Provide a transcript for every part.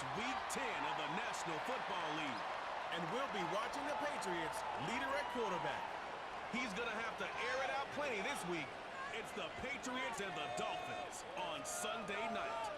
It's Week 10 of the National Football League. And we'll be watching the Patriots leader at quarterback. He's going to have to air it out plenty this week. It's the Patriots and the Dolphins on Sunday night.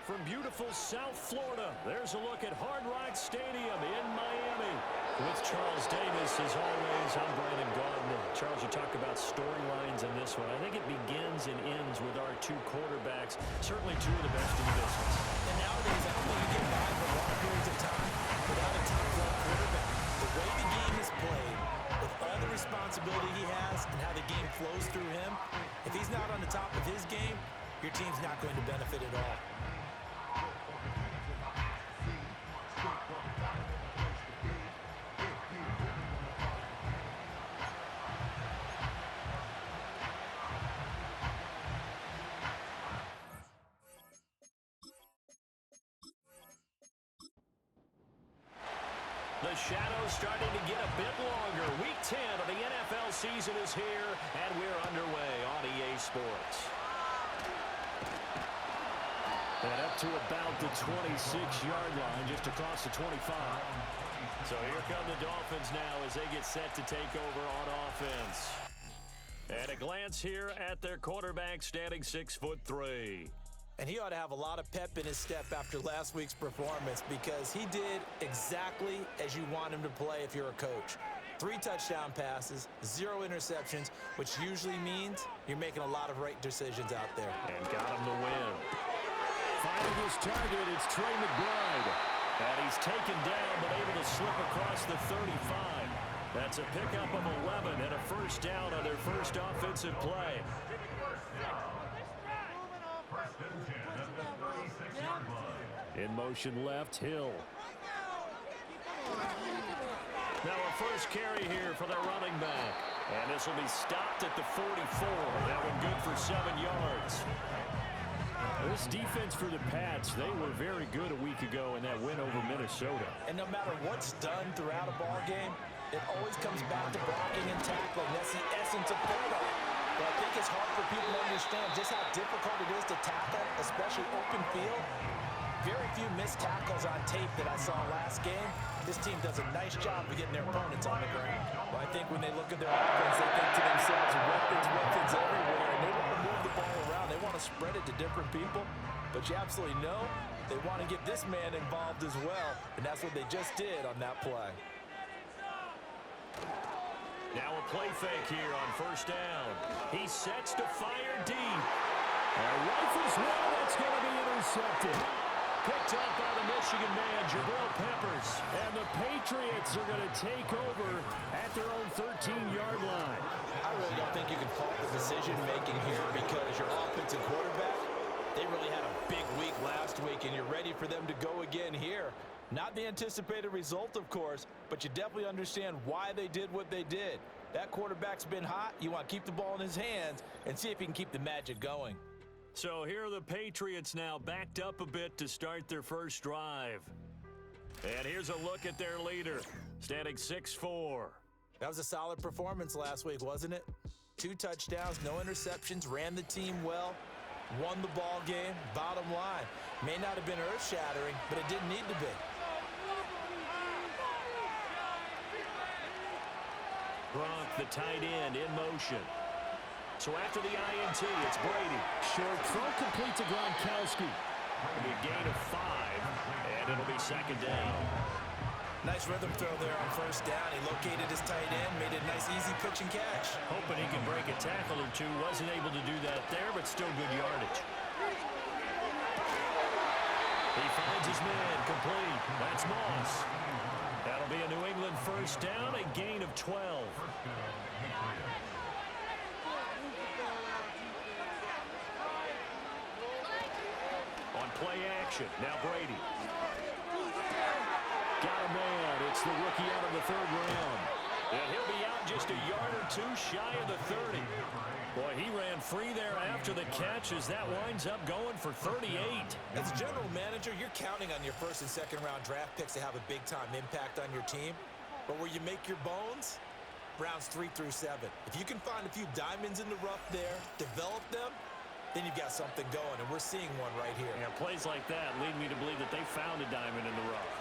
From beautiful South Florida, there's a look at Hard Rock Stadium in Miami. With Charles Davis, as always, I'm Brandon Gardner. Charles, you talk about storylines in this one. I think it begins and ends with our two quarterbacks, certainly two of the best in the business. And nowadays, I don't think you get by for long periods of time without a top-flight quarterback. The way the game is played, with all the responsibility he has and how the game flows through him, if he's not on the top of his game, your team's not going to benefit at all. The shadow's starting to get a bit longer. Week 10 of the NFL season is here, and we're underway on EA Sports. And up to about the 26-yard line, just across the 25. So here come the Dolphins now as they get set to take over on offense. And a glance here at their quarterback standing 6'3". And he ought to have a lot of pep in his step after last week's performance because he did exactly as you want him to play if you're a coach. 3 touchdown passes, 0 interceptions, which usually means you're making a lot of right decisions out there. And got him the win. Finding his target, it's Trey McBride. And he's taken down but able to slip across the 35. That's a pickup of 11 and a first down on their first offensive play. In motion left, Hill. Now a first carry here for the running back. And this will be stopped at the 44. That one good for 7 yards. This defense for the Pats, they were very good a week ago in that win over Minnesota. And no matter what's done throughout a ball game, it always comes back to blocking and tackling. That's the essence of football. But I think it's hard for people to understand just how difficult it is to tackle, especially open field. Very few missed tackles on tape that I saw last game. This team does a nice job of getting their opponents on the ground. But I think when they look at their offense, they think to themselves, weapons everywhere. And they want to move the ball around. They want to spread it to different people. But you absolutely know they want to get this man involved as well. And that's what they just did on that play. Now a play fake here on first down. He sets to fire deep. Rifles one, that's going to be intercepted. Picked up by the Michigan man, Jabril Peppers. And the Patriots are going to take over at their own 13-yard line. I really don't think you can fault the decision-making here because your offensive quarterback, they really had a big week last week, and you're ready for them to go again here. Not the anticipated result, of course, but you definitely understand why they did what they did. That quarterback's been hot. You want to keep the ball in his hands and see if he can keep the magic going. So here are the Patriots now backed up a bit to start their first drive. And here's a look at their leader, standing 6'4". That was a solid performance last week, wasn't it? 2 touchdowns, no interceptions, ran the team well, won the ball game. Bottom line, may not have been earth-shattering, but it didn't need to be. Gronk, the tight end, in motion. So after the INT, it's Brady. Short throw complete to Gronkowski. It'll be a gain of 5, and it'll be second down. Nice rhythm throw there on first down. He located his tight end, made it a nice, easy pitch and catch. Hoping he can break a tackle or two. Wasn't able to do that there, but still good yardage. He finds his man, complete. That's Moss. That'll be a New England first down, a gain of 12. On play action, now Brady. Got a man. It's the rookie out of the 3rd round. And he'll be out just a yard or 2 shy of the 30. Boy, he ran free there after the catch as that winds up going for 38. As a general manager, you're counting on your 1st and 2nd round draft picks to have a big-time impact on your team. But where you make your bones, rounds 3 through 7. If you can find a few diamonds in the rough there, develop them, then you've got something going, and we're seeing one right here. Yeah, plays like that lead me to believe that they found a diamond in the rough.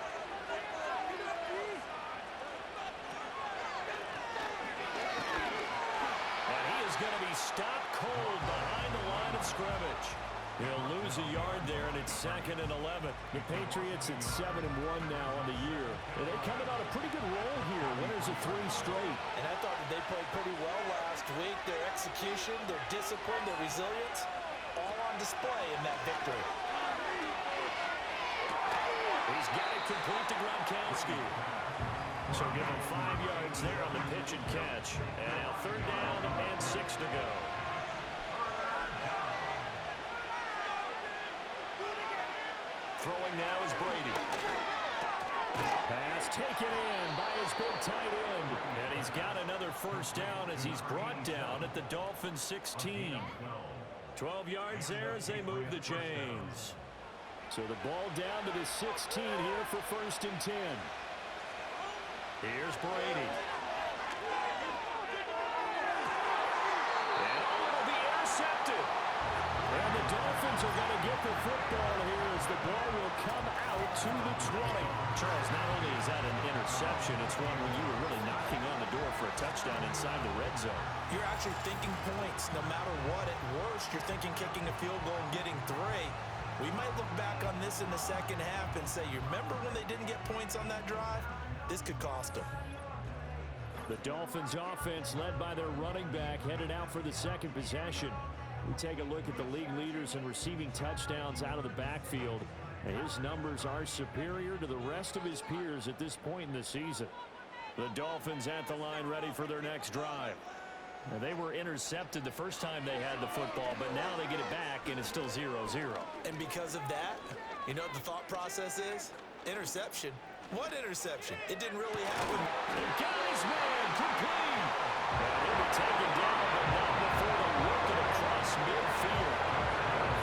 And he is going to be stopped cold behind the line of scrimmage. He'll lose a yard there, and it's 2nd and 11. The Patriots at 7-1 now on the year. And they're coming on a pretty good roll here. Winners of 3 straight. And I thought that they played pretty well last week. Their execution, their discipline, their resilience, all on display in that victory. He's got it complete to Gronkowski. So give him 5 yards there on the pitch and catch. And now 3rd down and 6 to go. Throwing now is Brady. Pass taken in by his big tight end. And he's got another 1st down as he's brought down at the Dolphins' 16. 12 yards there as they move the chains. So the ball down to the 16 here for 1st and 10. Here's Brady. And it'll be intercepted. And the Dolphins are going to get the football here as the ball will come out to the 20. Charles, not only is that an interception, it's one when you were really knocking on the door for a touchdown inside the red zone. You're actually thinking points no matter what. At worst, you're thinking kicking a field goal and getting 3. We might look back on this in the second half and say, you remember when they didn't get points on that drive? This could cost them. The Dolphins offense led by their running back headed out for the 2nd possession. We take a look at the league leaders in receiving touchdowns out of the backfield. And his numbers are superior to the rest of his peers at this point in the season. The Dolphins at the line ready for their next drive. Now, they were intercepted the first time they had the football, but now they get it back, and it's still 0-0. And because of that, you know what the thought process is? Interception. What interception? It didn't really happen. The guy's man complete. And he'll be taken down, but not before they work it across midfield.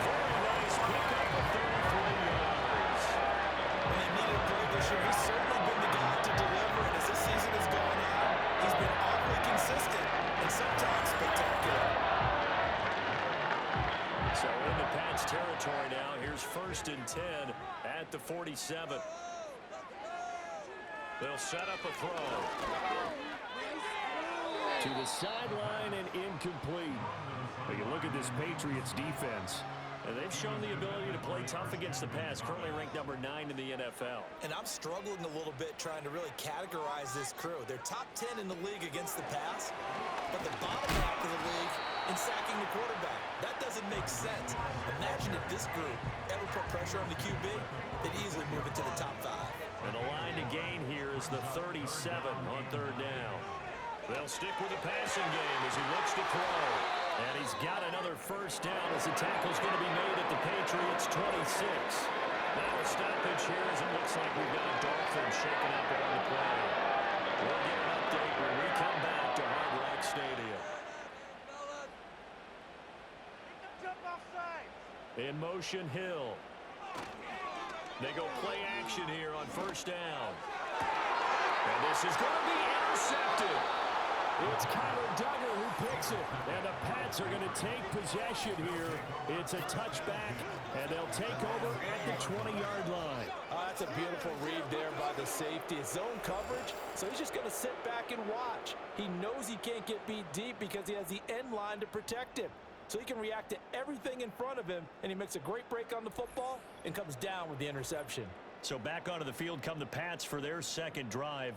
Very nice pickup of 33 yards. When they needed a play this year, he's certainly been the guy to deliver. And as this season has gone on, he's been awfully consistent and sometimes spectacular. So in the Pats territory now, here's 1st and 10 at the 47. They'll set up a throw. To the sideline and incomplete. But you look at this Patriots defense. And they've shown the ability to play tough against the pass, currently ranked number 9 in the NFL. And I'm struggling a little bit trying to really categorize this crew. They're top 10 in the league against the pass, but the bottom half of the league in sacking the quarterback. That doesn't make sense. Imagine if this group ever put pressure on the QB, they'd easily move it to the top 5. And the line to gain here is the 37 on 3rd down. They'll stick with the passing game as he looks to throw. And he's got another 1st down as the tackle's going to be made at the Patriots' 26. Now a stoppage here as it looks like we've got a Dolphin shaking up on the play. We'll get an update when we come back to Hard Rock Stadium. In motion, Hill. They go play action here on 1st down. And this is going to be intercepted. It's Kyler Duggar who picks it. And the Pats are going to take possession here. It's a touchback, and they'll take over at the 20-yard line. Oh, that's a beautiful read there by the safety. It's zone coverage, so he's just going to sit back and watch. He knows he can't get beat deep because he has the end line to protect him. So he can react to everything in front of him, and he makes a great break on the football and comes down with the interception. So back onto the field come the Pats for their 2nd drive.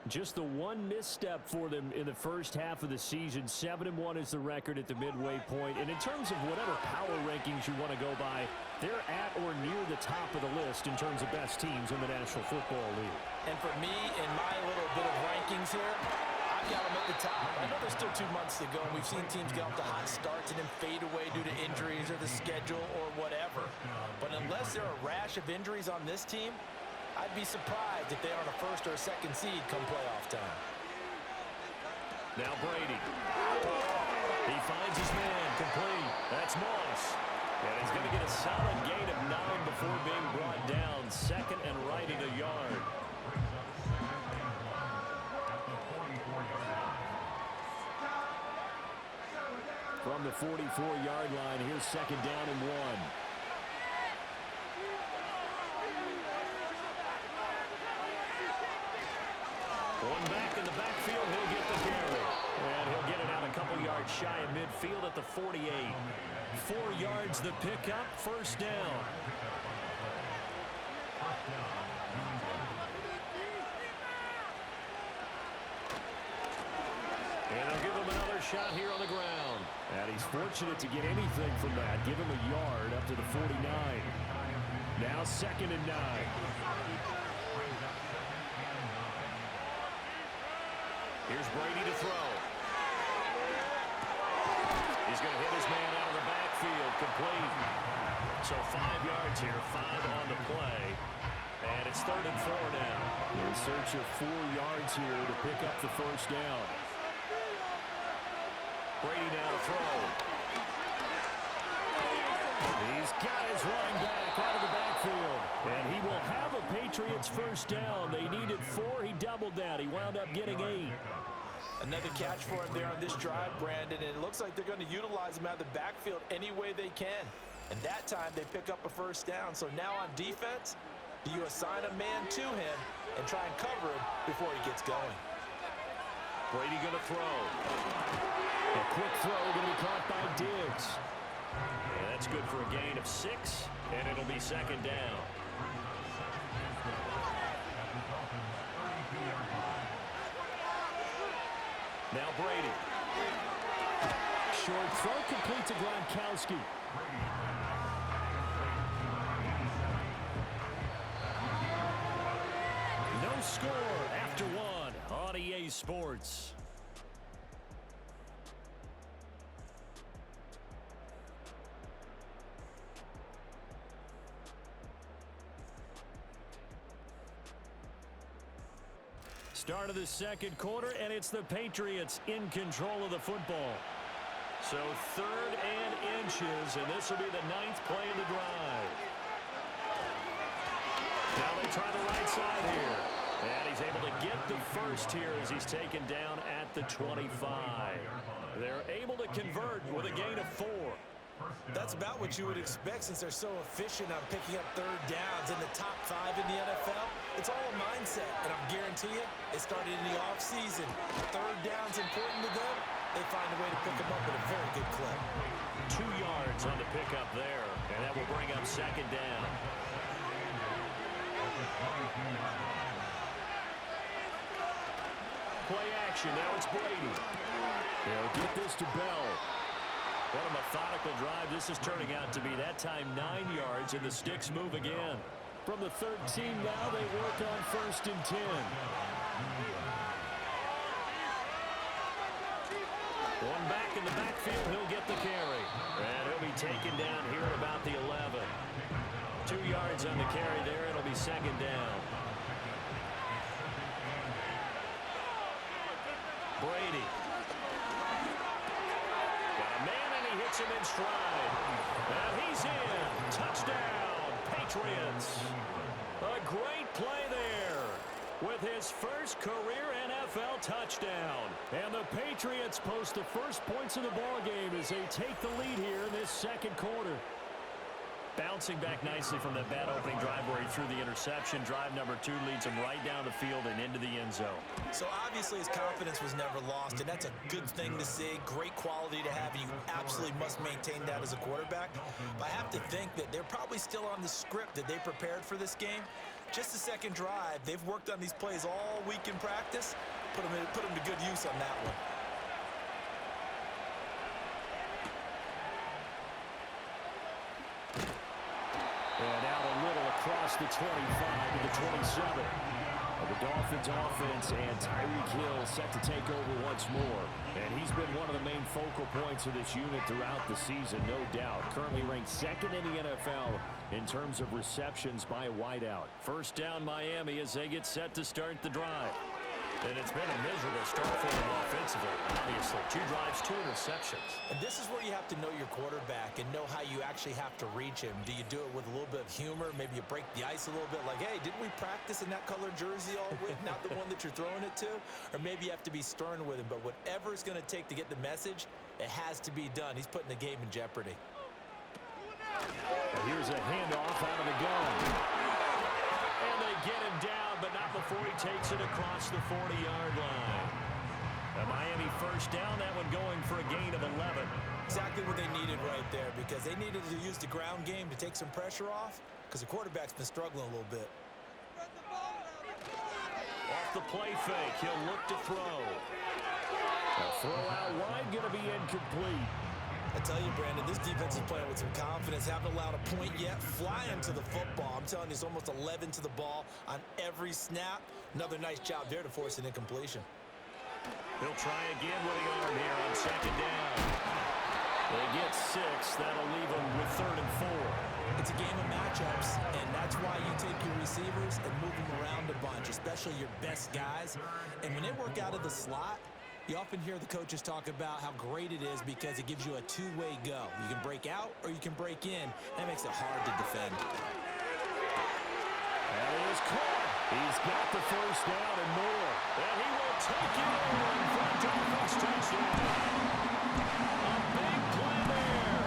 Just the one misstep for them in the first half of the season. 7-1 is the record at the midway point. And in terms of whatever power rankings you want to go by, they're at or near the top of the list in terms of best teams in the National Football League. And for me, in my little bit of rankings here, I've got them at the top. I know there's still 2 months to go, and we've seen teams get off to hot starts and then fade away due to injuries or the schedule or whatever. But unless there are a rash of injuries on this team, I'd be surprised if they aren't a 1st or a 2nd seed come playoff time. Now Brady. He finds his man complete. That's Moss. And he's going to get a solid gain of 9 before being brought down. 2nd and right at a yard. From the 44-yard line, here's second down and 1. One back in the backfield, he'll get the carry. And he'll get it out a couple yards shy of midfield at the 48. 4 yards the pickup, first down. And they'll give him another shot here on the ground. And he's fortunate to get anything from that. Give him a yard up to the 49. Now second and 9. Here's Brady to throw. He's going to hit his man out of the backfield, complete. So 5 yards here, 5 on the play. And it's third and 4 now. In search of 4 yards here to pick up the first down. Brady now to throw. He's got his running back out of the backfield. And he will have a Patriots first down. They needed 4. He doubled that. He wound up getting 8. Another catch for him there on this drive, Brandon, and it looks like they're going to utilize him out of the backfield any way they can. And that time they pick up a first down. So now on defense, do you assign a man to him and try and cover him before he gets going? Brady going to throw. A quick throw going to be caught by Diggs. And that's good for a gain of 6, and it'll be second down. Now Brady. Short throw complete to Gronkowski. No score after 1 on EA Sports. Start of the second quarter, and it's the Patriots in control of the football. So third and inches, and this will be the 9th play of the drive. Now they try the right side here. And he's able to get the first here as he's taken down at the 25. They're able to convert with a gain of 4. That's about what you would expect since they're so efficient on picking up third downs in the top 5 in the NFL. It's all a mindset, and I'm guarantee you, it started in the offseason. Third down's important to them. They find a way to pick them up at a very good clip. 2 yards on the pickup there, and that will bring up second down. Play action, now it's Brady. They'll get this to Bell. What a methodical drive this is turning out to be. That time 9 yards, and the sticks move again. From the 13 now, they work on first and 10. One back in the backfield, he'll get the carry. And he'll be taken down here at about the 11. 2 yards on the carry there, it'll be second down. Brady. Hits him in stride. And he's in. Touchdown, Patriots. A great play there with his first career NFL touchdown. And the Patriots post the first points of the ballgame as they take the lead here in this second quarter. Bouncing back nicely from that bad opening drive where he threw the interception. Drive number 2 leads him right down the field and into the end zone. So obviously his confidence was never lost, and that's a good thing to see. Great quality to have, and you absolutely must maintain that as a quarterback. But I have to think that they're probably still on the script that they prepared for this game. Just the second drive, they've worked on these plays all week in practice. Put them to good use on that one. And out a little across the 25 to the 27. The Dolphins offense and Tyreek Hill set to take over once more. And he's been one of the main focal points of this unit throughout the season, no doubt. Currently ranked 2nd in the NFL in terms of receptions by a wideout. First down Miami as they get set to start the drive. And it's been a miserable start for them offensively, obviously. 2 drives, 2 interceptions. And this is where you have to know your quarterback and know how you actually have to reach him. Do you do it with a little bit of humor? Maybe you break the ice a little bit like, hey, didn't we practice in that color jersey all week? Not the one that you're throwing it to? Or maybe you have to be stern with him. But whatever it's going to take to get the message It has to be done. He's putting the game in jeopardy. Here's a handoff out of the gun. And they get him down, but not before he takes it across the 40-yard line. A Miami first down, that one going for a gain of 11. Exactly what they needed right there, because they needed to use the ground game to take some pressure off, because the quarterback's been struggling a little bit. Off the play fake, he'll look to throw. A throw out wide, going to be incomplete. I tell you, Brandon, this defense is playing with some confidence. Haven't allowed a point yet. Flying to the football. I'm telling you, it's almost 11 to the ball on every snap. Another nice job there to force an incompletion. He'll try again with the arm here on second down. They get 6. That'll leave them with 3rd and 4. It's a game of matchups, and that's why you take your receivers and move them around a bunch, especially your best guys. And when they work out of the slot, you often hear the coaches talk about how great it is because it gives you a two-way go. You can break out or you can break in. That makes it hard to defend. That is caught. He's got the first down and more. And he will take it over in front of Dolphins touchdown. A big play there.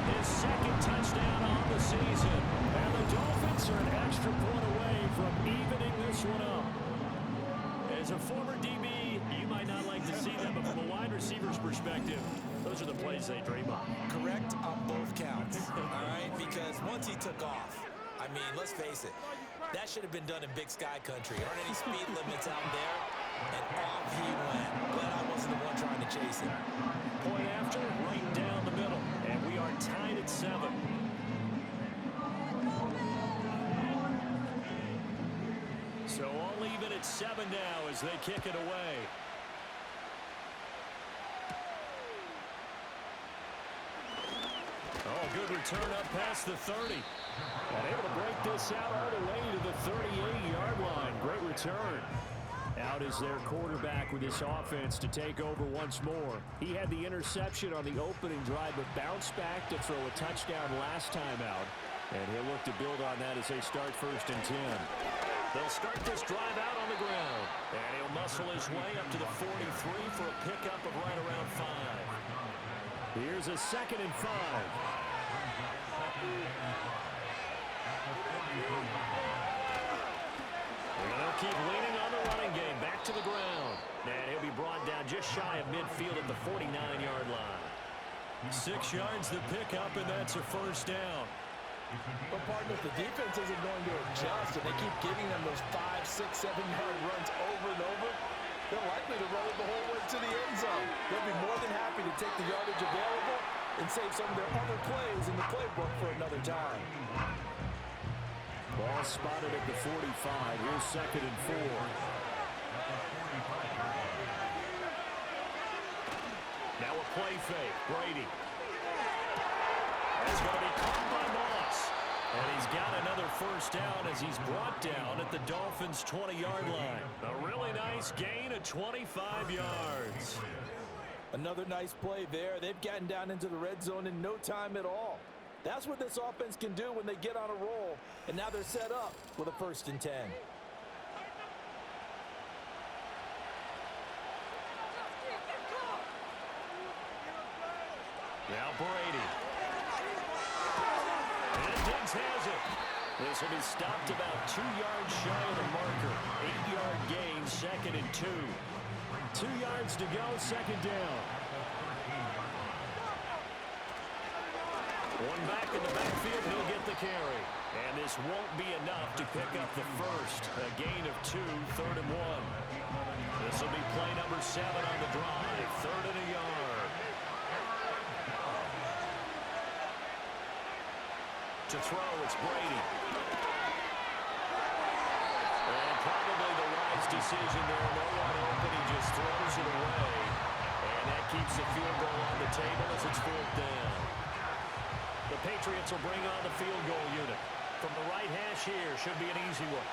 His second touchdown on the season. And the Dolphins are an extra point away from evening this one up. As a former DB, you might not like to see that, but from a wide receiver's perspective, those are the plays they dream of. Correct on both counts, all right? Because once he took off, I mean, let's face it, that should have been done in Big Sky country. There aren't any speed limits out there, and off he went. Glad I wasn't the one trying to chase him. Point after, right down the middle, and we are tied at 7. So all even at 7 now as they kick it away. Oh, good return up past the 30. And able to break this out all the way to the 38-yard line. Great return. Out is their quarterback with this offense to take over once more. He had the interception on the opening drive, but bounced back to throw a touchdown last time out. And he'll look to build on that as they start 1st and 10. They'll start this drive out on the ground. And he'll muscle his way up to the 43 for a pickup of right around 5. Here's a 2nd and 5. They'll keep leaning on the running game. Back to the ground. And he'll be brought down just shy of midfield at the 49-yard line. 6 yards the pickup, and that's a first down. But partner, if the defense isn't going to adjust and they keep giving them those 5, 6, 7-yard runs over and over, they're likely to run it the whole way to the end zone. They'll be more than happy to take the yardage available and save some of their other plays in the playbook for another time. Ball spotted at the 45. Here's 2nd and 4. Now a play fake. Brady. That's going to be caught by Moss. And he's got another first down as he's brought down at the Dolphins' 20-yard line. A really nice gain of 25 yards. Another nice play there. They've gotten down into the red zone in no time at all. That's what this offense can do when they get on a roll. And now they're set up with a 1st and 10. Now Brady. And Diggs has it. This will be stopped about 2 yards shy of the marker. 8-yard gain, 2nd and 2. 2 yards to go, 2nd down. One back in the backfield, he'll get the carry. And this won't be enough to pick up the first. A gain of 2, 3rd and 1. This will be play number 7 on the drive. 3rd and a yard. To throw, it's Brady. And probably the wise decision there. No one open, he just throws it away. And that keeps the field goal on the table as it's 4th down. The Patriots will bring on the field goal unit. From the right hash here, should be an easy one.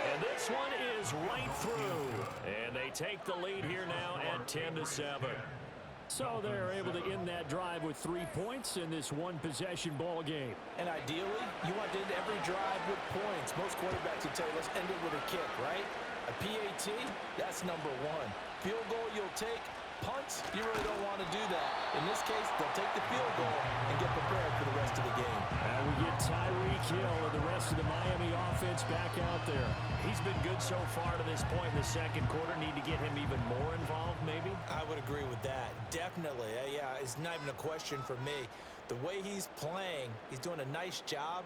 And this one is right through. And they take the lead here now at 10-7. So they're able to end that drive with 3 points in this one-possession ball game. And ideally, you want to end every drive with points. Most quarterbacks would tell you, let's end it with a kick, right? A PAT, that's number 1. Field goal you'll take, Punts, you really don't want to do that. In this case, they'll take the field goal and get prepared for the rest of the game. And we get Tyreek Hill and the rest of the Miami offense back out there. He's been good so far to this point in the second quarter. Need to get him even more involved, maybe? I would agree with that. Definitely. Yeah, it's not even a question for me. The way he's playing, he's doing a nice job.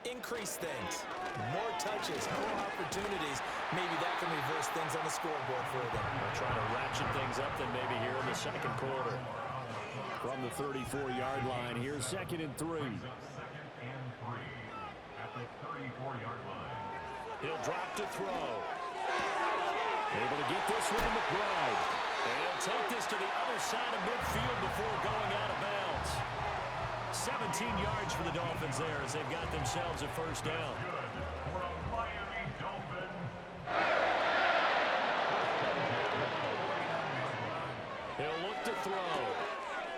Increase things. More touches, more opportunities. Maybe that can reverse things on the scoreboard for them. They'll try to ratchet things up then maybe here in the second quarter. From the 34-yard line, here's 2nd and 3. He'll drop to throw. Able to get this one to McBride. And he'll take this to the other side of midfield before going out of bounds. 17 yards for the Dolphins there as they've got themselves a first down. He'll look to throw.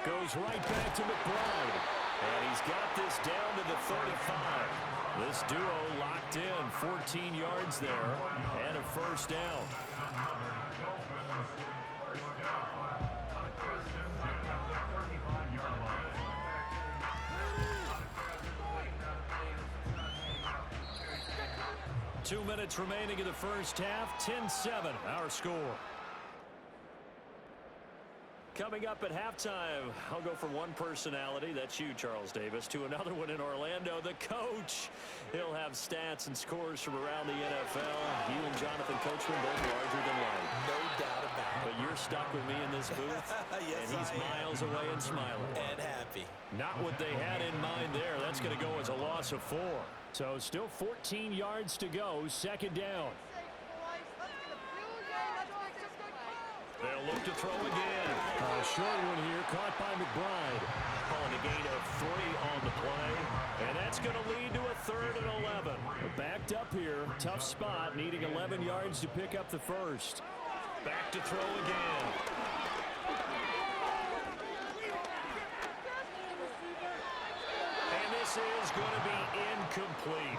Goes right back to McBride. And he's got this down to the 35. This duo locked in. 14 yards there and a first down. Two minutes remaining in the first half. 10-7 our score. Coming up at halftime, I'll go from one personality, that's you, Charles Davis, to another one in Orlando, the coach. He'll have stats and scores from around the NFL. You and Jonathan Coachman both larger than life. No doubt about it. But you're stuck with me in this booth, yes, and he's miles away and smiling. And happy. Not what they had in mind there. That's going to go as a loss of 4. So still 14 yards to go, 2nd down. They'll look to throw again. A short one here, caught by McBride. Calling a gain of 3 on the play. And that's going to lead to a 3rd and 11. Backed up here, tough spot, needing 11 yards to pick up the first. Back to throw again. And this is going to be incomplete.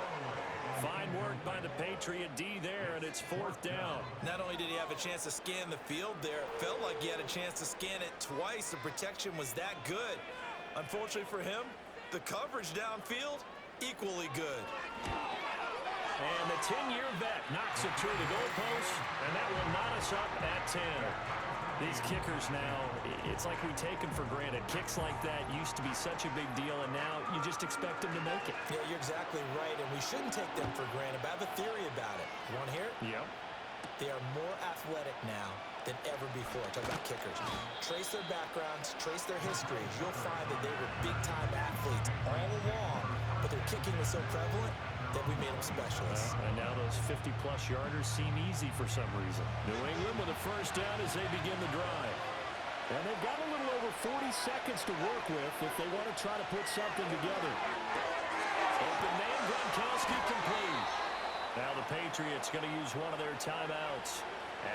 Fine work by the Patriot D there, and it's 4th down. Not only did he have a chance to scan the field there, it felt like he had a chance to scan it twice. The protection was that good. Unfortunately for him, the coverage downfield, equally good. And the 10-year vet knocks it through the goalpost, and that will knot us up at 10. These kickers now, it's like we take them for granted. Kicks like that used to be such a big deal, and now you just expect them to make it. Yeah, you're exactly right, and we shouldn't take them for granted. But I have a theory about it. You want to hear it? Yep. They are more athletic now than ever before. Talk about kickers. Trace their backgrounds, trace their histories. You'll find that they were big-time athletes all along, but their kicking was so prevalent that we made them specialists. And now those 50-plus yarders seem easy for some reason. New England with a first down as they begin the drive. And they've got a little over 40 seconds to work with if they want to try to put something together. Open man, Gronkowski complete. Now the Patriots going to use one of their timeouts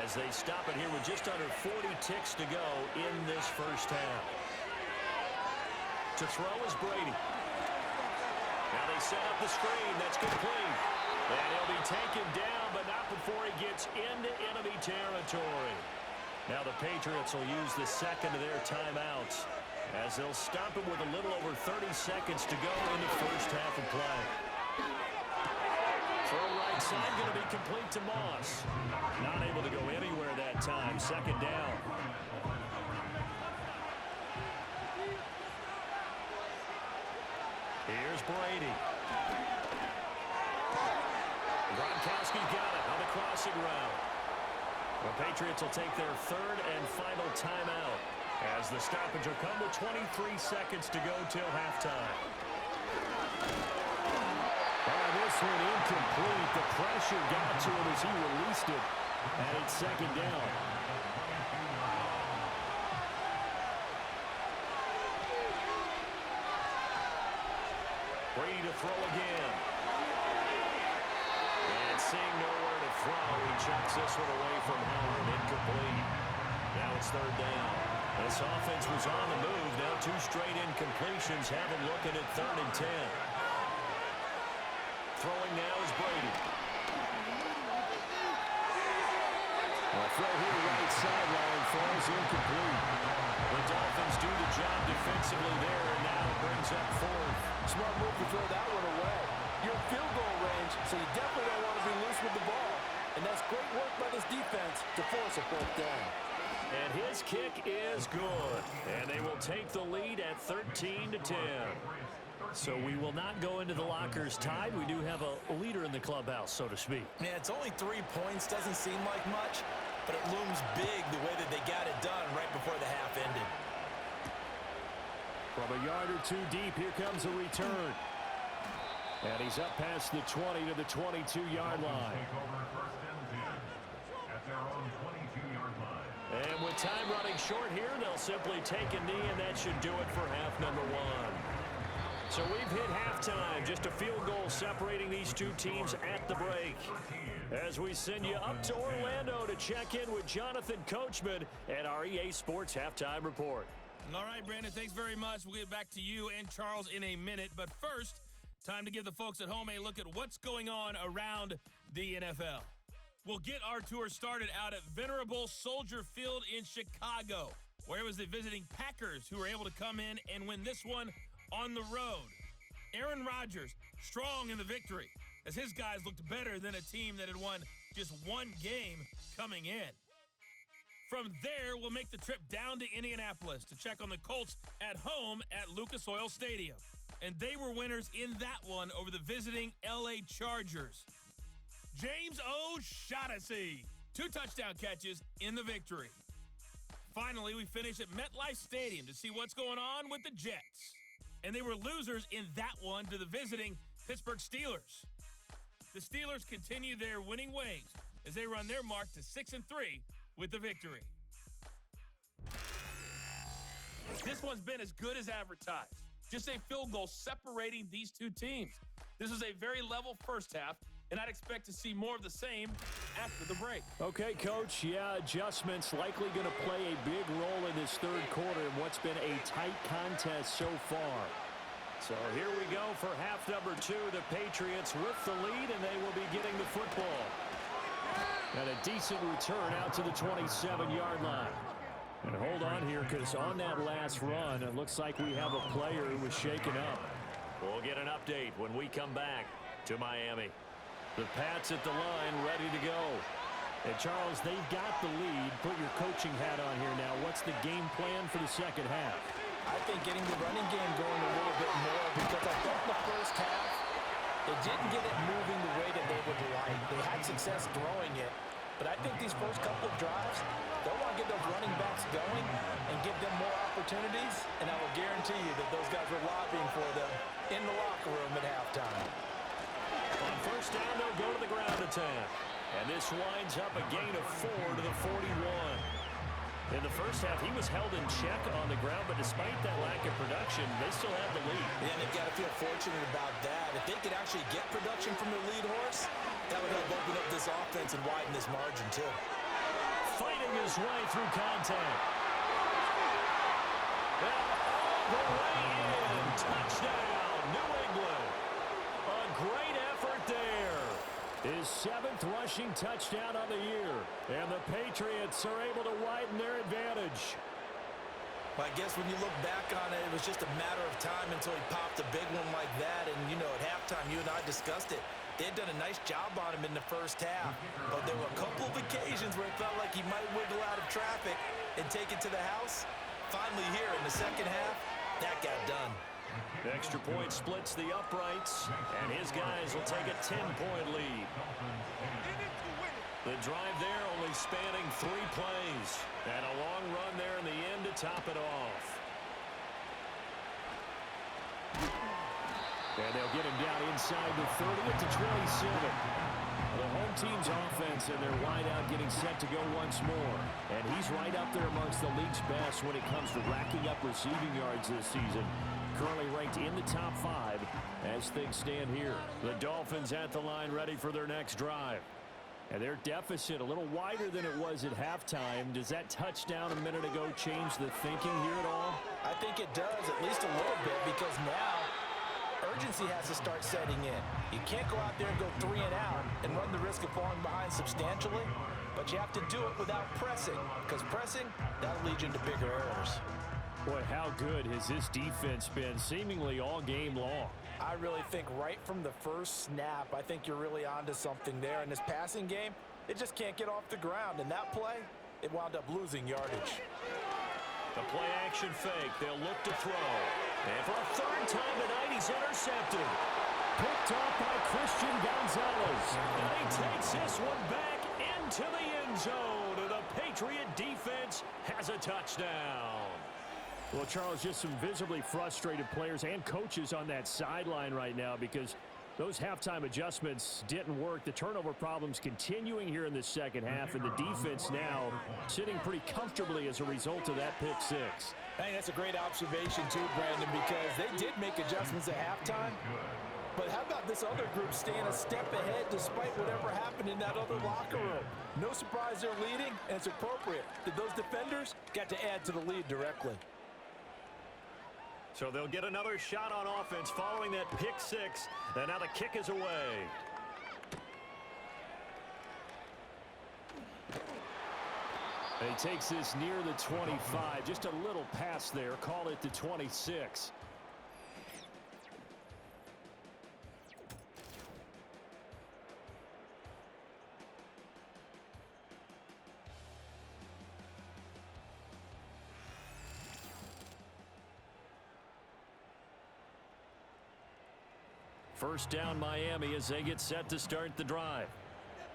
as they stop it here with just under 40 ticks to go in this first half. To throw is Brady. Now they set up the screen. That's complete. And he'll be taken down, but not before he gets into enemy territory. Now the Patriots will use the second of their timeouts as they'll stop him with a little over 30 seconds to go in the first half of play. Throw right side going to be complete to Moss. Not able to go anywhere that time. 2nd down. Here's Brady. Gronkowski got it on the crossing route. The Patriots will take their 3rd and final timeout as the stoppage will come with 23 seconds to go till halftime. This one incomplete. The pressure got to him as he released it, and it's 2nd down. Brady to throw again. And seeing nowhere to throw, he chucks this one away from home. Incomplete. Now it's 3rd down. This offense was on the move. Now 2 straight incompletions have him looking at 3rd and 10. Throwing now is Brady. Throw here right sideline falls incomplete. The Dolphins do the job defensively there, and now it brings up fourth. Smart move to throw that one away. You're in field goal range, so you definitely don't want to be loose with the ball. And that's great work by this defense to force a fourth down. And his kick is good. And they will take the lead at 13-10. So we will not go into the lockers tied. We do have a leader in the clubhouse, so to speak. Yeah, it's only 3 points. Doesn't seem like much, but it looms big the way that they got it done right before the half ended. From a yard or two deep, here comes a return. And he's up past the 20 to the 22-yard line. And with time running short here, they'll simply take a knee, and that should do it for half number one. So we've hit halftime, just a field goal separating these two teams at the break. As we send you up to Orlando to check in with Jonathan Coachman and our EA Sports Halftime Report. All right, Brandon, thanks very much. We'll get back to you and Charles in a minute. But first, time to give the folks at home a look at what's going on around the NFL. We'll get our tour started out at Venerable Soldier Field in Chicago, where it was the visiting Packers who were able to come in and win this one on the road. Aaron Rodgers, strong in the victory, as his guys looked better than a team that had won just one game coming in. From there, we'll make the trip down to Indianapolis to check on the Colts at home at Lucas Oil Stadium. And they were winners in that one over the visiting LA Chargers. James O'Shaughnessy, 2 touchdown catches in the victory. Finally, we finish at MetLife Stadium to see what's going on with the Jets. And they were losers in that one to the visiting Pittsburgh Steelers. The Steelers continue their winning ways as they run their mark to 6-3 with the victory. This one's been as good as advertised. Just a field goal separating these two teams. This was a very level first half, and I'd expect to see more of the same after the break. Okay, Coach, yeah, adjustments likely going to play a big role in this third quarter in what's been a tight contest so far. So here we go for half number 2. The Patriots with the lead, and they will be getting the football. And a decent return out to the 27-yard line. And hold on here, because on that last run, it looks like we have a player who was shaken up. We'll get an update when we come back to Miami. The Pats at the line, ready to go. And Charles, they've got the lead. Put your coaching hat on here now. What's the game plan for the second half? I think getting the running game going a little bit more, because I thought the first half, they didn't get it moving the way that they would like. They had success throwing it, but I think these first couple of drives, they'll want to get those running backs going and give them more opportunities, and I will guarantee you that those guys were lobbying for them in the locker room at halftime. On first down, they'll go to the ground attack. And this winds up a gain of 4 to the 41. In the first half, he was held in check on the ground, but despite that lack of production, they still have the lead. Yeah, and they've got to feel fortunate about that. If they could actually get production from their lead horse, that would help open up this offense and widen this margin, too. Fighting his way through contact. And all the way in. Touchdown, New England. A great effort there. His 7th rushing touchdown on the year. And the Patriots are able to widen their advantage. Well, I guess when you look back on it, it was just a matter of time until he popped a big one like that. And, you know, at halftime, you and I discussed it. They had done a nice job on him in the first half. But there were a couple of occasions where it felt like he might wiggle out of traffic and take it to the house. Finally here in the second half, that got done. Extra point splits the uprights, and his guys will take a 10-point lead. The drive there only spanning 3 plays, and a long run there in the end to top it off. And they'll get him down inside the 30 at the 27. The home team's offense and their wideout getting set to go once more. And he's right up there amongst the league's best when it comes to racking up receiving yards this season. Currently ranked in the top 5 as things stand here. The Dolphins at the line ready for their next drive. And their deficit a little wider than it was at halftime. Does that touchdown a minute ago change the thinking here at all? I think it does, at least a little bit, because now urgency has to start setting in. You can't go out there and go 3 and out and run the risk of falling behind substantially. but you have to do it without pressing, because pressing, that'll lead you into bigger errors. Boy, how good has this defense been seemingly all game long? I really think right from the first snap, I think you're really onto something there. In this passing game, it just can't get off the ground. And that play, it wound up losing yardage. The play action fake. They'll look to throw. And for a third time tonight, he's intercepted. Picked off by Christian Gonzalez. And he takes this one back into the end zone. And the Patriot defense has a touchdown. Well, Charles, just some visibly frustrated players and coaches on that sideline right now because those halftime adjustments didn't work. The turnover problems continuing here in the second half, and the defense now sitting pretty comfortably as a result of that pick six. I think that's a great observation too, Brandon, because they did make adjustments at halftime. But how about this other group staying a step ahead despite whatever happened in that other locker room? No surprise they're leading, and it's appropriate that those defenders got to add to the lead directly. So they'll get another shot on offense following that pick six. And now the kick is away. And he takes this near the 25. Just a little pass there. Call it the 26. First down Miami as they get set to start the drive.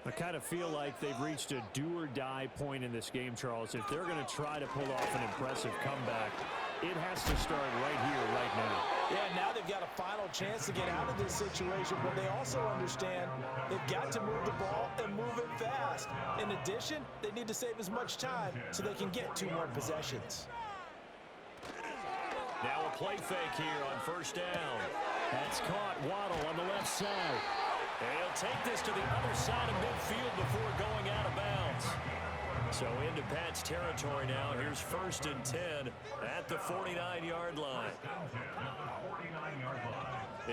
I kind of feel like they've reached a do-or-die point in this game, Charles. If they're going to try to pull off an impressive comeback, it has to start right here, right now. Yeah, now they've got a final chance to get out of this situation, but they also understand they've got to move the ball and move it fast. In addition, they need to save as much time so they can get 2 more possessions. Now a play fake here on first down. That's caught. Waddle on the left side. And he'll take this to the other side of midfield before going out of bounds. So into Pat's territory now. Here's first and 10 at the 49-yard line.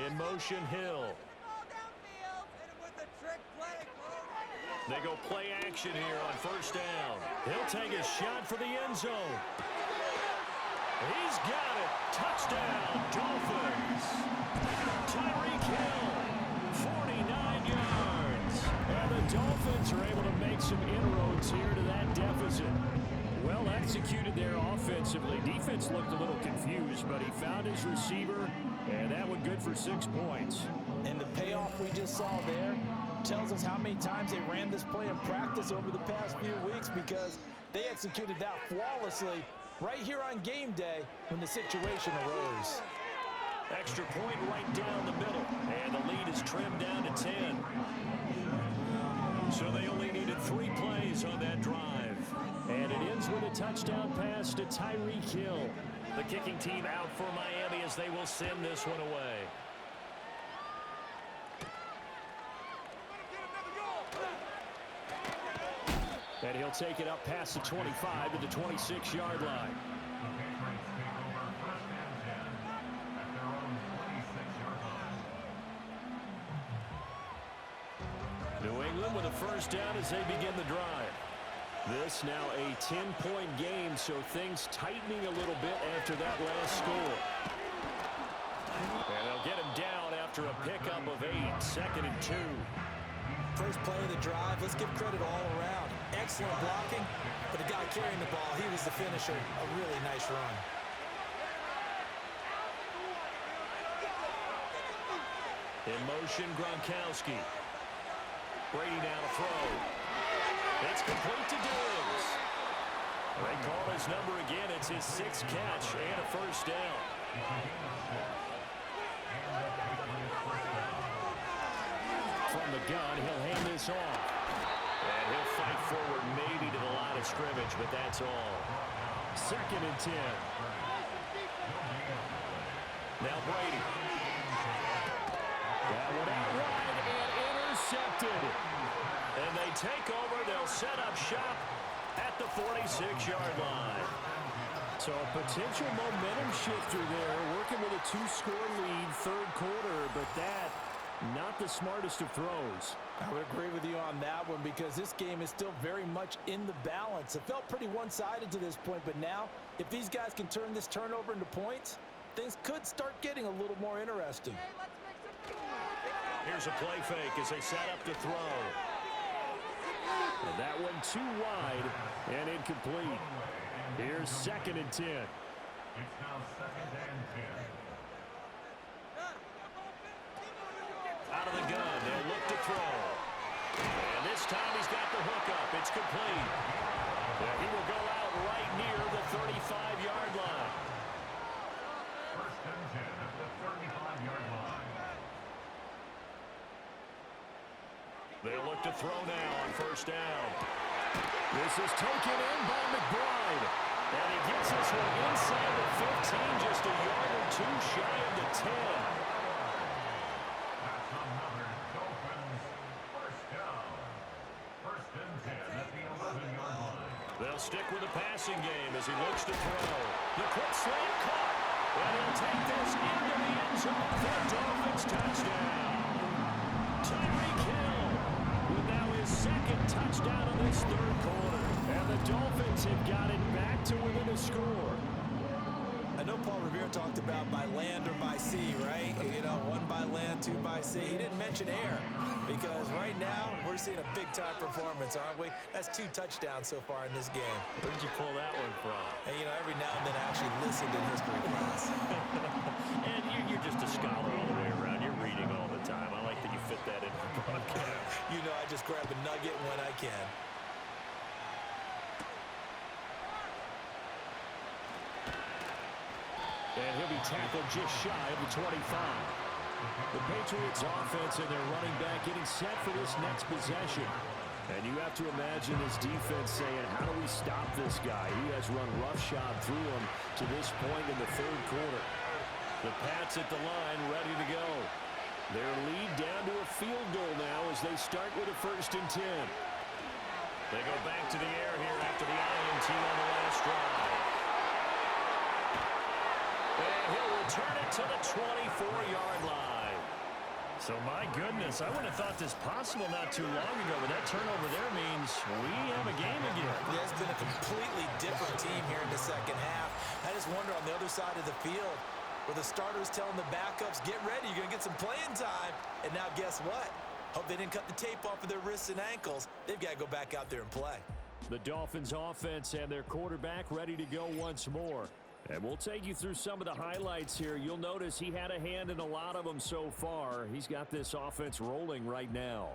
In motion, Hill. They go play action here on first down. He'll take a shot for the end zone. He's got it. Touchdown, Dolphins. Tyreek Hill, 49 yards. And the Dolphins are able to make some inroads here to that deficit. Well executed there offensively. Defense looked a little confused, but he found his receiver, and that one good for 6 points. And the payoff we just saw there tells us how many times they ran this play in practice over the past few weeks, because they executed that flawlessly right here on game day when the situation arose. Extra point right down the middle, and the lead is trimmed down to 10. So they only needed 3 plays on that drive. And it ends with a touchdown pass to Tyreek Hill. The kicking team out for Miami as they will send this one away. And he'll take it up past the 25 to the 26-yard line. New England with a first down as they begin the drive. This now a 10-point game, so things tightening a little bit after that last score. And they'll get him down after a pickup of 8, 2nd and 2. First play of the drive, let's give credit all around. Excellent blocking, but the guy carrying the ball, he was the finisher. A really nice run. In motion, Gronkowski. Brady now to throw. It's complete to Diggs. They call his number again. It's his 6th catch and a first down. From the gun, he'll hand this off. And he'll fight forward maybe to the line of scrimmage, but that's all. 2nd and 10. Now Brady. That one out wide and intercepted. And they take over. They'll set up shop at the 46-yard line. So a potential momentum shifter there, working with a 2-score lead, 3rd quarter, but that not the smartest of throws. I would agree with you on that one because this game is still very much in the balance. It felt pretty one-sided to this point, but now if these guys can turn this turnover into points, things could start getting a little more interesting. Here's a play fake as they set up to throw. And that one too wide and incomplete. Here's 2nd and 10. It's now 2nd and 10. Out of the gun, they'll look to throw. And this time he's got the hook up. It's complete. He will go out right near the 35-yard line. 1st and 10 at the 35-yard line. They'll look to throw now on 1st down. This is taken in by McBride. And he gets this one inside the 15, just a yard or two shy of the 10. That's another Dolphins 1st down. 1st and 10 at the 11-yard line. They'll stick with the passing game as he looks to throw. The quick slant caught. And he'll take this into the end zone for a Dolphins touchdown. Tyreek Hill with now his 2nd touchdown of this 3rd quarter. And the Dolphins have got it back to within a score. I know Paul Revere talked about by land or by sea, right? You know, 1 by land, 2 by sea. He didn't mention air because right now we're seeing a big-time performance, aren't we? That's 2 touchdowns so far in this game. Where did you pull that one from? And, you know, every now and then I actually listened in history class. And you're just a scholar all the way around. You're reading all the time. I like that you fit that in the broadcast. You know, I just grab a nugget when I can. And he'll be tackled just shy of the 25. The Patriots offense and their running back getting set for this next possession. And you have to imagine his defense saying, how do we stop this guy? He has run roughshod through him to this point in the 3rd quarter. The Pats at the line ready to go. Their lead down to a field goal now as they start with a 1st and 10. They go back to the air here after the INT on the last drive. And he'll return it to the 24-yard line. So, my goodness, I would have thought this possible not too long ago, but that turnover there means we have a game again. Yeah, it's been a completely different team here in the 2nd half. I just wonder on the other side of the field where the starters telling the backups, get ready, you're going to get some playing time. And now guess what? Hope they didn't cut the tape off of their wrists and ankles. They've got to go back out there and play. The Dolphins offense and their quarterback ready to go once more. And we'll take you through some of the highlights here. You'll notice he had a hand in a lot of them so far. He's got this offense rolling right now.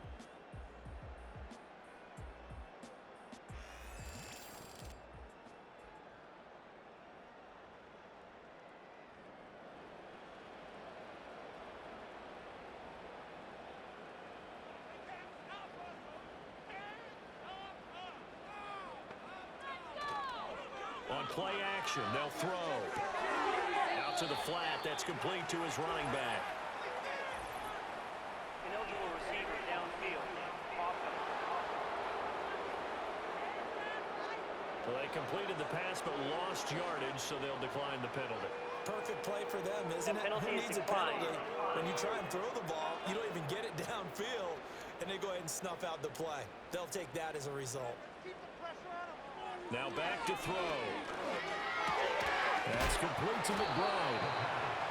On play action, they'll throw. Out to the flat, that's complete to his running back. Ineligible receiver downfield. So they completed the pass but lost yardage, so they'll decline the penalty. Perfect play for them, isn't it? Who needs a penalty? When you try and throw the ball, you don't even get it downfield, and they go ahead and snuff out the play. They'll take that as a result. Now back to throw. That's complete to McBride.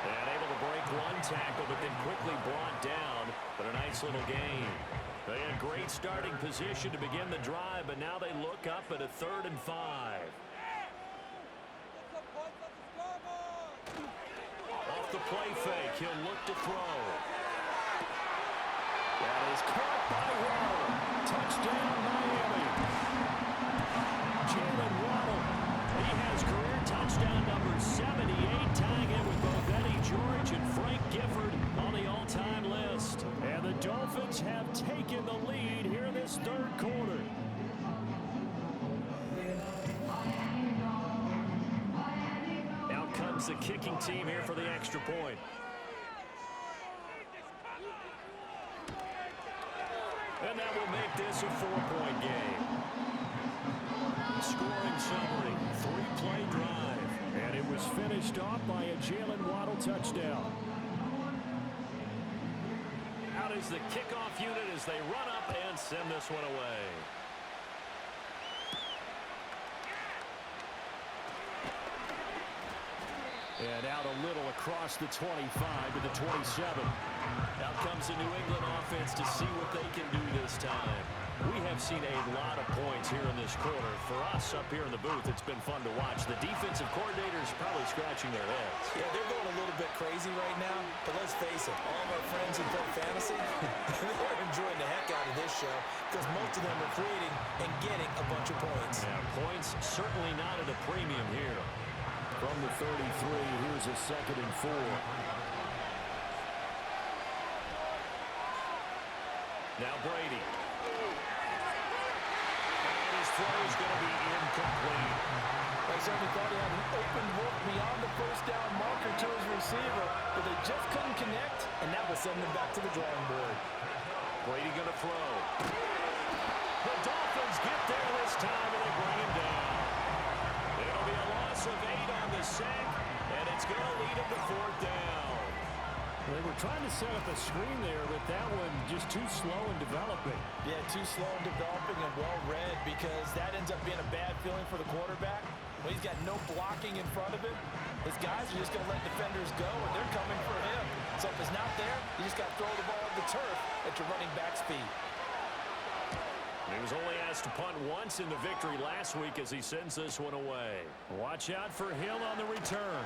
And able to break one tackle, but then quickly brought down. But a nice little gain. They had great starting position to begin the drive, but now they look up at a 3rd and 5. Off the play fake, he'll look to throw. That is caught by Waddle. Touchdown, Miami. Jalen Waddle. He has career touchdown number 78, tying in with both Eddie George and Frank Gifford on the all-time list. And the Dolphins have taken the lead here in this 3rd quarter. Out comes the kicking team here for the extra point. And that will make this a 4-point game. Scoring summary, 3-play drive. And it was finished off by a Jalen Waddle touchdown. Out is the kickoff unit as they run up and send this one away. And out a little across the 25 to the 27. Out comes the New England offense to see what they can do this time. We have seen a lot of points here in this quarter. For us up here in the booth, it's been fun to watch. The defensive coordinators probably scratching their heads. Yeah, they're going a little bit crazy right now, but let's face it, all of our friends who play fantasy, they're enjoying the heck out of this show because most of them are creating and getting a bunch of points. Yeah, points certainly not at a premium here. From the 33, here's a 2nd and 4. Now Brady. And his throw is going to be incomplete. They certainly thought he had an open look beyond the first down marker to his receiver, but they just couldn't connect, and that will send them back to the drawing board. Brady going to throw. The Dolphins get there this time, and they bring him down. It'll be a loss of 8 on the sack, and it's going to lead him to 4th down. They were trying to set up a screen there, but that one just too slow in developing. Yeah, too slow in developing and well-read because that ends up being a bad feeling for the quarterback. When he's got no blocking in front of him, his guys are just going to let defenders go, and they're coming for him. So if it's not there, you just got to throw the ball at the turf at your running back speed. He was only asked to punt once in the victory last week as he sends this one away. Watch out for him on the return.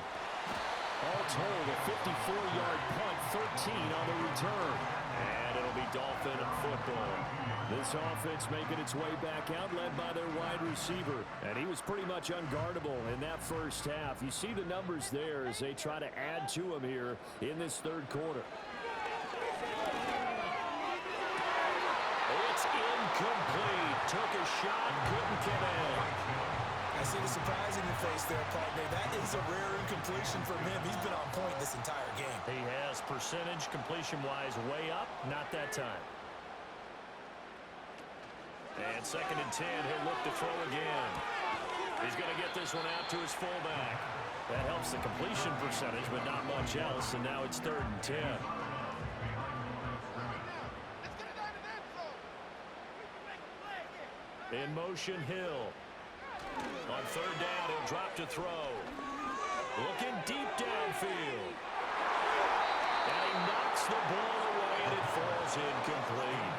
All told, a 54-yard punt, 13 on the return. And it'll be Dolphin football. This offense making its way back out, led by their wide receiver. And he was pretty much unguardable in that first half. You see the numbers there as they try to add to him here in this 3rd quarter. It's incomplete. Took a shot, couldn't connect. I see the surprise in your face there, partner. That is a rare incompletion from him. He's been on point this entire game. He has percentage completion-wise way up. Not that time. And 2nd and 10. He'll look to throw again. He's going to get this one out to his fullback. That helps the completion percentage, but not much else. And now it's 3rd and 10. In motion, Hill. On 3rd down, he'll drop to throw. Looking deep downfield. And he knocks the ball away, and it falls incomplete.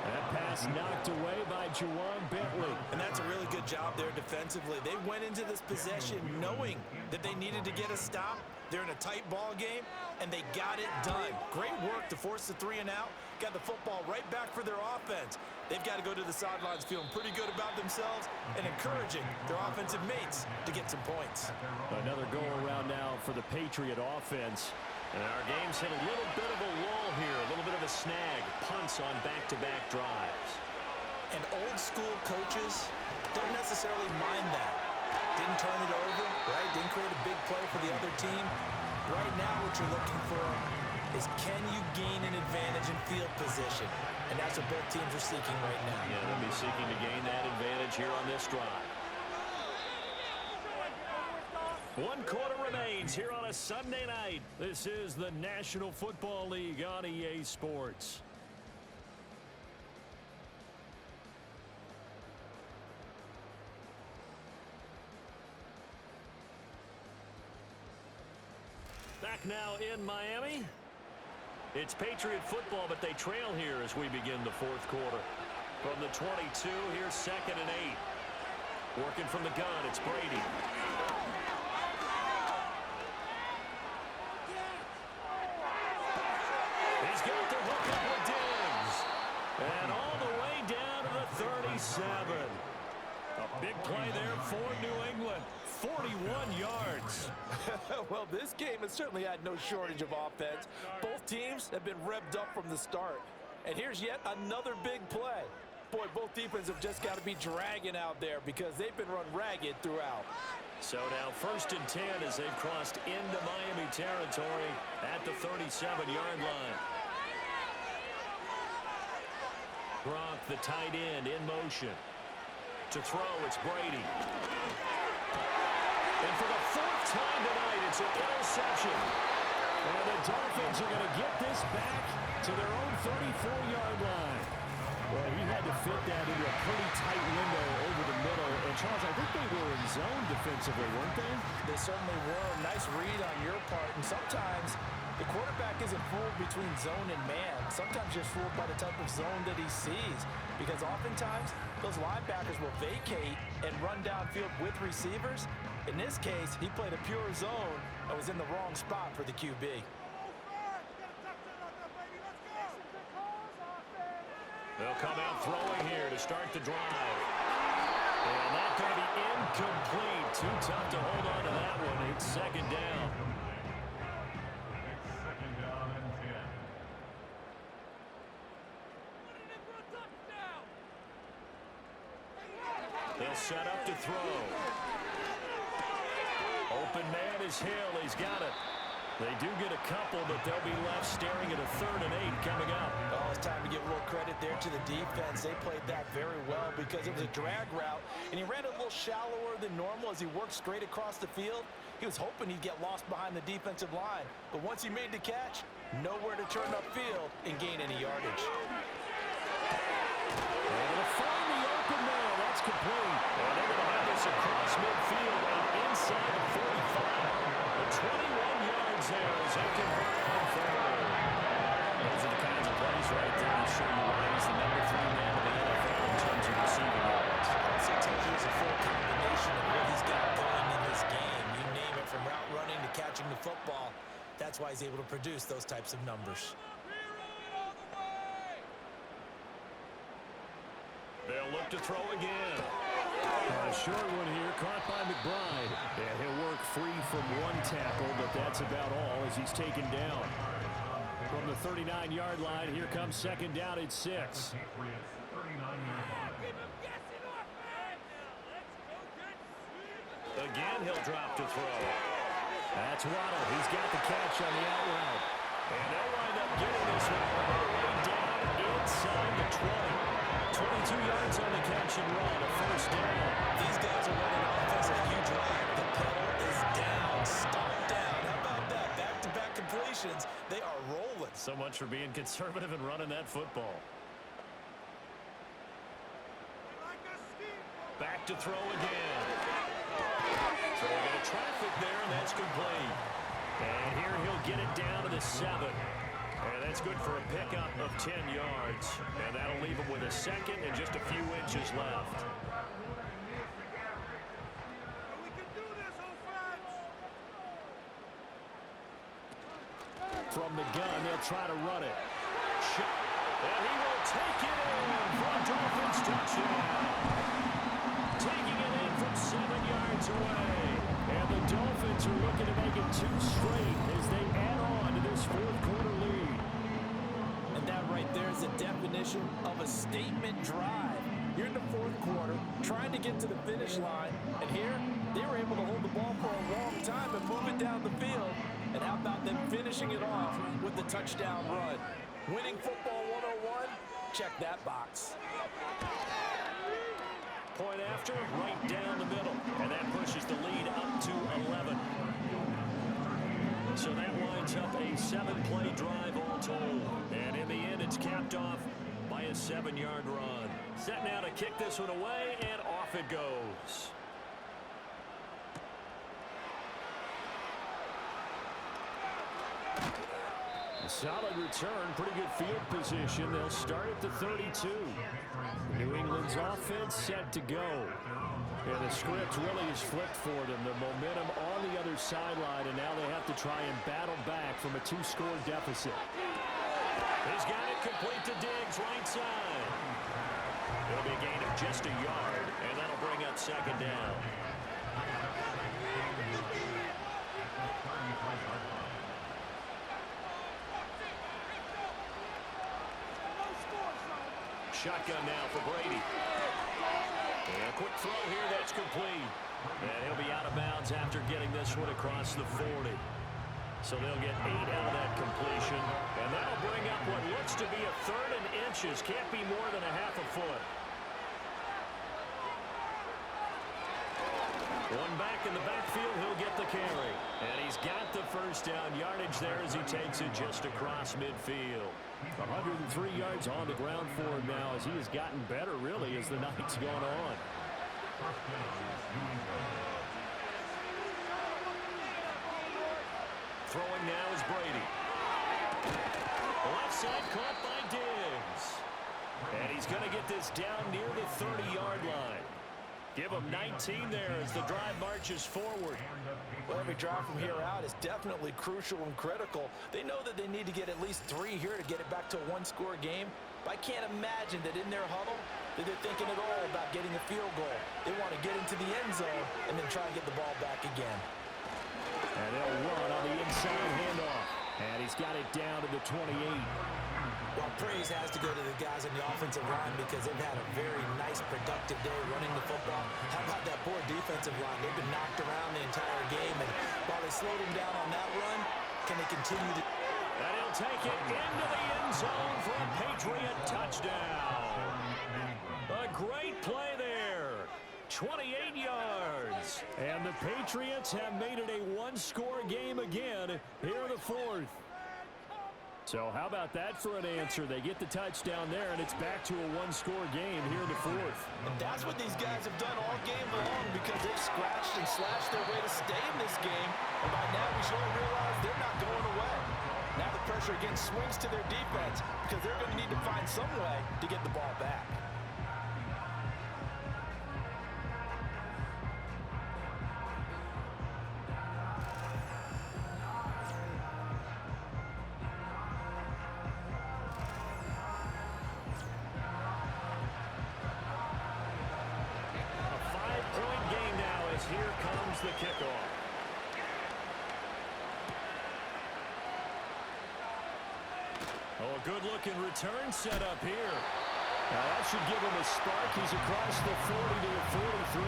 That pass knocked away by Juwan Bentley. And that's a really good job there defensively. They went into this possession knowing that they needed to get a stop. They're in a tight ball game, and they got it done. Great work to force the 3 and out. Got the football right back for their offense. They've got to go to the sidelines feeling pretty good about themselves and encouraging their offensive mates to get some points. Another go around now for the Patriot offense. And our game's hit a little bit of a lull here, a little bit of a snag. Punts on back-to-back drives. And old school coaches don't necessarily mind that. Didn't turn it over, right? Didn't create a big play for the other team. Right now what you're looking for is can you gain an advantage in field position? And that's what both teams are seeking right now. Yeah, they'll be seeking to gain that advantage here on this drive. 1 quarter remains here on a Sunday night. This is the National Football League on EA Sports. Back now in Miami. It's Patriot football, but they trail here as we begin the 4th quarter. From the 22, here's 2nd and 8. Working from the gun, it's Brady. He's got the hook up with Diggs. And all the way down to the 37. A big play there for New England. 41 yards. Well, this game has certainly had no shortage of offense. Both teams have been revved up from the start. And here's yet another big play. Boy, both defenses have just got to be dragging out there because they've been run ragged throughout. So now 1st and 10 as they've crossed into Miami territory at the 37-yard line. Gronk, the tight end, in motion. To throw, it's Brady. And for the 4th time tonight, it's an interception. And the Dolphins are going to get this back to their own 34-yard line. Well, he had to fit that into a pretty tight window over the middle. And, Charles, I think they were in zone defensively, weren't they? They certainly were. Nice read on your part. And sometimes the quarterback isn't fooled between zone and man. Sometimes you're fooled by the type of zone that he sees. Because oftentimes, those linebackers will vacate and run downfield with receivers. In this case, he played a pure zone and was in the wrong spot for the QB. They'll come out throwing here to start the drive. And that's going to be incomplete. Too tough to hold on to that one. It's second down. It's second down and 10. They'll set up to throw. Open man is Hill. He's got it. They do get a couple, but they'll be left staring at a 3rd and 8 coming up. Oh, it's time to give a little credit there to the defense. They played that very well because it was a drag route, and he ran a little shallower than normal as he worked straight across the field. He was hoping he'd get lost behind the defensive line, but once he made the catch, nowhere to turn upfield and gain any yardage. Able to find the open man. That's complete. And they're going to have this across midfield and inside the 45. The 21 yards there as they convert on third. Those are the kinds of plays right there that show you why he's the number 3 man in the NFL in terms of receiving yards. Also tells you there's a full combination of what he's got going in this game. You name it, from route running to catching the football. That's why he's able to produce those types of numbers. They'll look to throw again. A short one here, caught by McBride. And he'll work free from one tackle, but that's about all as he's taken down. From the 39-yard line, here comes second down at 6. Patriots 39-yard line. Again, he'll drop to throw. That's Waddle. He's got the catch on the out route. And they'll wind up getting this one all the way down inside the 20. 22 yards on the catch and run, a first down. These guys are running offense at a huge drive. The pedal is down, stomped down. How about that? Back-to-back completions. They are rolling. So much for being conservative and running that football. Back to throw again. Throwing into traffic there, and that's complete. And here he'll get it down to the 7. And that's good for a pickup of 10 yards. And that'll leave him with a second and just a few inches left. From the gun, they'll try to run it. And he will take it in for a Dolphins touchdown. Taking it in from 7 yards away. And the Dolphins are looking to make it 2 straight as they add on to this 4th quarter lead. And that right there is the definition of a statement drive. You're in the 4th quarter, trying to get to the finish line, and here, they were able to hold the ball for a long time and move it down the field. And how about them finishing it off with the touchdown run? Winning football 101, check that box. Point after, right down the middle. And that pushes the lead up to 11. So that winds up a 7-play drive all told. And in the end, it's capped off by a 7-yard run. Set now to kick this one away, and off it goes. A solid return, pretty good field position. They'll start at the 32. New England's offense set to go. And the script really is flipped for them. The momentum on the other sideline, and now they have to try and battle back from a 2-score deficit. He's got it complete to Diggs, right side. It'll be a gain of just a yard, and that'll bring up second down. Shotgun now for Brady. And a quick throw here, that's complete. And he'll be out of bounds after getting this one across the 40. So they'll get 8 out of that completion. And that'll bring up what looks to be a 3rd and inches. Can't be more than a half a foot. One back in the backfield, he'll get the carry. And he's got the first down yardage there as he takes it just across midfield. 103 yards on the ground for him now as he has gotten better, really, as the night's gone on. Throwing now is Brady. Left side caught by Diggs. And he's going to get this down near the 30-yard line. Give him 19 there as the drive marches forward. Well, every drive from here out is definitely crucial and critical. They know that they need to get at least 3 here to get it back to a one-score game. But I can't imagine that in their huddle that they're thinking at all about getting a field goal. They want to get into the end zone and then try and get the ball back again. And they'll run on the inside handoff. And he's got it down to the 28. Well, praise has to go to the guys on the offensive line because they've had a very nice, productive day running the football. How about that poor defensive line? They've been knocked around the entire game, and while they slowed them down on that run, can they continue to... And he'll take it into the end zone for a Patriot touchdown. A great play there. 28 yards. And the Patriots have made it a one-score game again here in the fourth. So how about that for an answer? They get the touchdown there, and it's back to a one-score game here in the fourth. And that's what these guys have done all game long because they've scratched and slashed their way to stay in this game. And by now, we should all realize they're not going away. Now the pressure again swings to their defense because they're going to need to find some way to get the ball back. Here comes the kickoff. Oh, a good-looking return set up here. Now that should give him a spark. He's across the 40 to the 43.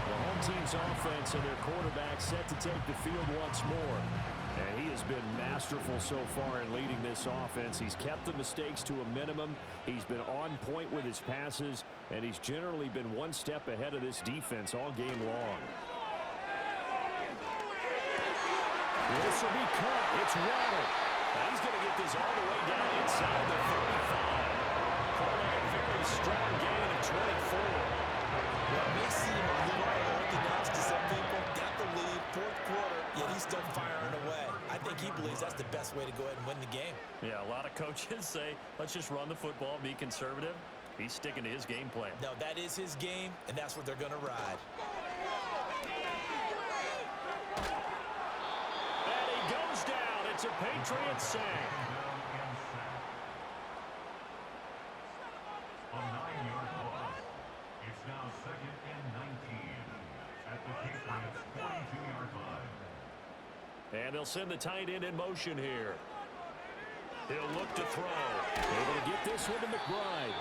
The home team's offense and their quarterback set to take the field once more. And he has been masterful so far in leading this offense. He's kept the mistakes to a minimum. He's been on point with his passes, and he's generally been one step ahead of this defense all game long. This will be caught. It's Waddle. Now he's going to get this all the way down inside the 35. Calling a very strong gain of 24. Well, it may seem a little unorthodox to some people. Got the lead, fourth quarter, yet he's still firing away. I think he believes that's the best way to go ahead and win the game. Yeah, a lot of coaches say, let's just run the football, be conservative. He's sticking to his game plan. No, that is his game, and that's what they're going to ride. And he goes down. It's a Patriot sack. A 9-yard loss. It's now 2nd and 19 at the Patriots' 42-yard line. And they'll send the tight end in motion here. He'll look to throw. Able to get this one to McBride.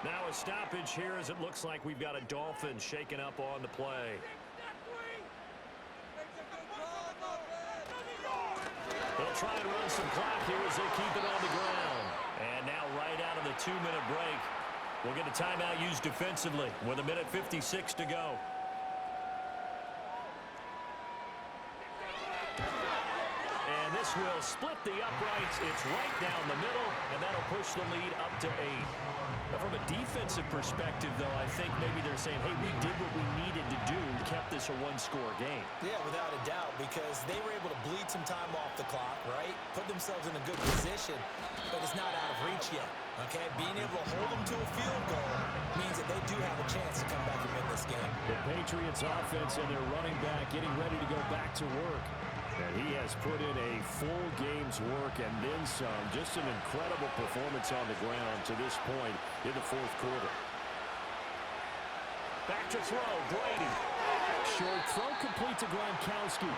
Now a stoppage here as it looks like we've got a Dolphin shaken up on the play. They'll try and run some clock here as they keep it on the ground. And now right out of the 2-minute break, we'll get a timeout used defensively with 1:56 to go. And this will split the uprights. It's right down the middle, and that'll push the lead up to 8. Now, from a defensive perspective, though, I think maybe they're saying, hey, we did what we needed to do, kept this a one-score game. Yeah, without a doubt, because they were able to bleed some time off the clock, right? Put themselves in a good position, but it's not out of reach yet, okay? Being able to hold them to a field goal means that they do have a chance to come back and win this game. The Patriots offense and their running back getting ready to go back to work. And he has put in a full game's work and then some. Just an incredible performance on the ground to this point in the fourth quarter. Back to throw, Brady. Short throw complete to Gronkowski.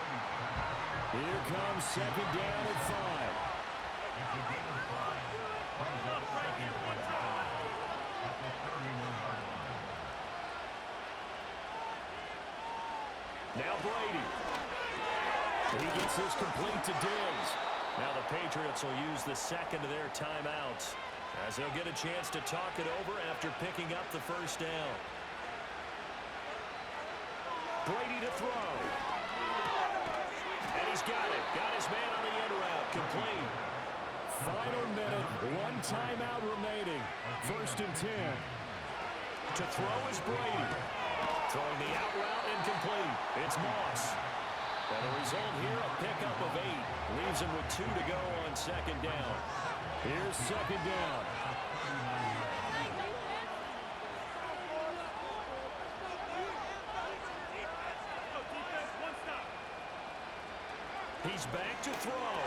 Here comes second down and 5. Now Brady. He gets this complete to Diggs. Now the Patriots will use the second of their timeouts as they'll get a chance to talk it over after picking up the first down. Brady to throw. And he's got it. Got his man on the in route. Complete. Final minute, one timeout remaining. 1st and 10. To throw is Brady. Throwing the out route incomplete. It's Moss. And the result here, a pickup of 8. Leaves him with 2 to go on 2nd down. Here's 2nd down. He's back to throw.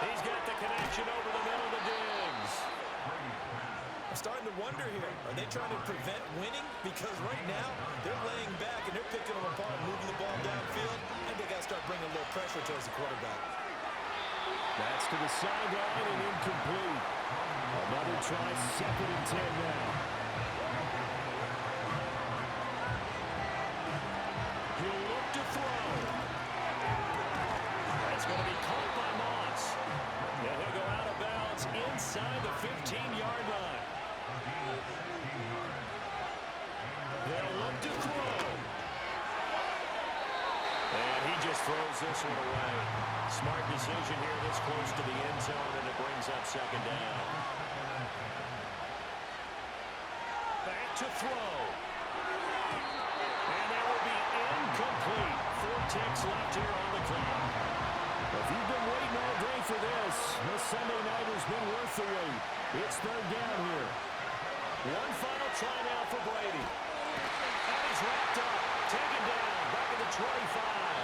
He's got the connection over the middle to Diggs. I'm starting to wonder here, are they trying to prevent winning? Because right now, they're laying back and they're picking them apart, moving the ball downfield. I think they got to start bringing a little pressure towards the quarterback. That's to the sideline and incomplete. Another try, 2nd and 10 now. He'll look to throw. That's going to be caught by Moss. And he'll go out of bounds inside the 15-yard line. They'll look to throw. And he just throws this one away. Smart decision here this close to the end zone, and it brings up 2nd down. Back to throw. And that will be incomplete. 4 ticks left here on the clock. If you've been waiting all day for this Sunday night has been worth the wait. It's 3rd down here. One final try now for Brady. And he's wrapped up. Taken down. Back at the 25.